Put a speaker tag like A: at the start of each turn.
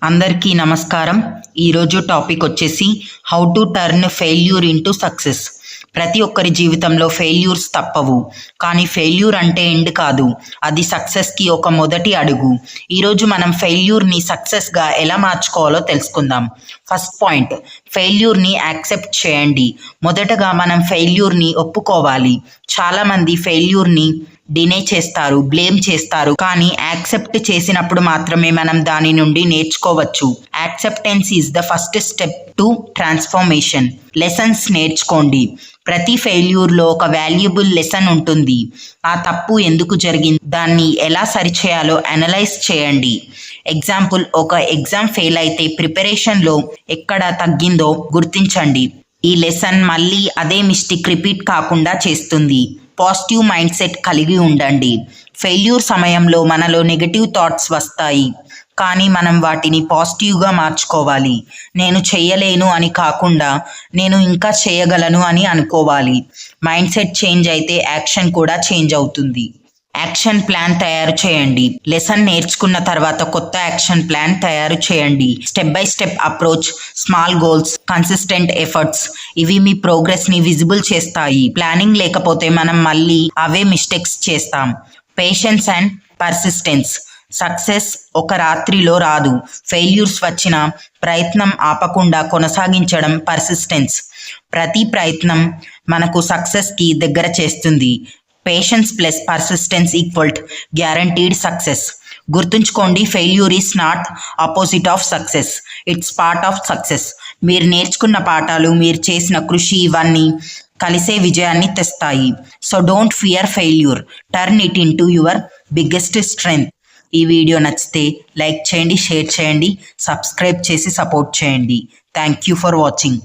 A: అందరికీ నమస్కారం. ఈరోజు టాపిక్ వచ్చేసి how to turn failure into success. ప్రతి ఒక్కరి జీవితంలో ఫెయిల్యూర్స్ తప్పవు, కానీ ఫెయిల్యూర్ అంటే ఎండ్ కాదు, అది సక్సెస్కి ఒక మొదటి అడుగు. ఈరోజు మనం ఫెయిల్యూర్ని సక్సెస్గా ఎలా మార్చుకోవాలో తెలుసుకుందాం. ఫస్ట్ పాయింట్, ఫెయిల్యూర్ని యాక్సెప్ట్ చేయండి. మొదటగా మనం ఫెయిల్యూర్ని ఒప్పుకోవాలి. చాలామంది ఫెయిల్యూర్ని డినే చేస్తారు, బ్లేమ్ చేస్తారు, కానీ యాక్సెప్ట్ చేసినప్పుడు మాత్రమే మనం దాని నుండి నేర్చుకోవచ్చు. Acceptance is the first step to transformation. Lessons నేర్చుకోండి. ప్రతి ఫెయిల్యూర్లో ఒక వాల్యుబుల్ లెసన్ ఉంటుంది. ఆ తప్పు ఎందుకు జరిగింది, దాన్ని ఎలా సరిచేయాలో అనలైజ్ చేయండి. ఎగ్జాంపుల్, ఒక ఎగ్జామ్ ఫెయిల్ అయితే ప్రిపరేషన్లో ఎక్కడ తగ్గిందో గుర్తించండి. ఈ లెసన్ మళ్ళీ అదే మిస్టేక్ రిపీట్ కాకుండా చేస్తుంది. పాజిటివ్ మైండ్ సెట్ కలిగి ఉండండి. ఫెయిల్యూర్ సమయంలో మనలో నెగటివ్ థాట్స్ వస్తాయి, కానీ మనం వాటిని పాజిటివ్గా మార్చుకోవాలి. నేను చేయలేను అని కాకుండా నేను ఇంకా చేయగలను అని అనుకోవాలి. మైండ్ సెట్ చేంజ్ అయితే యాక్షన్ కూడా చేంజ్ అవుతుంది. యాక్షన్ ప్లాన్ తయారు చేయండి. లెసన్ నేర్చుకున్న తర్వాత కొత్త యాక్షన్ ప్లాన్ తయారు చేయండి. Step by step approach, small goals, consistent efforts, ఇవి మీ ప్రోగ్రెస్ని విజిబుల్ చేస్తాయి. ప్లానింగ్ లేకపోతే మనం మళ్ళీ అవే మిస్టేక్స్ చేస్తాం. Patience and persistence. సక్సెస్ ఒక రాత్రిలో రాదు. ఫెయిల్యూర్స్ వచ్చిన ప్రయత్నం ఆపకుండా కొనసాగించడం పర్సిస్టెన్స్. ప్రతి ప్రయత్నం మనకు సక్సెస్కి దగ్గర చేస్తుంది. Patience plus persistence equal guaranteed success. గుర్తుంచుకోండి, failure is not opposite of success, it's part of success. మీరు నేర్చుకున్న పాఠాలు, మీరు చేసిన కృషి, ఇవన్నీ కలిసే విజయాన్ని తెస్తాయి. So don't fear failure, turn it into your biggest strength. ఈ వీడియో నచ్చితే లైక్ చేయండి, షేర్ చేయండి, సబ్స్క్రైబ్ చేసి సపోర్ట్ చేయండి. Thank you for watching.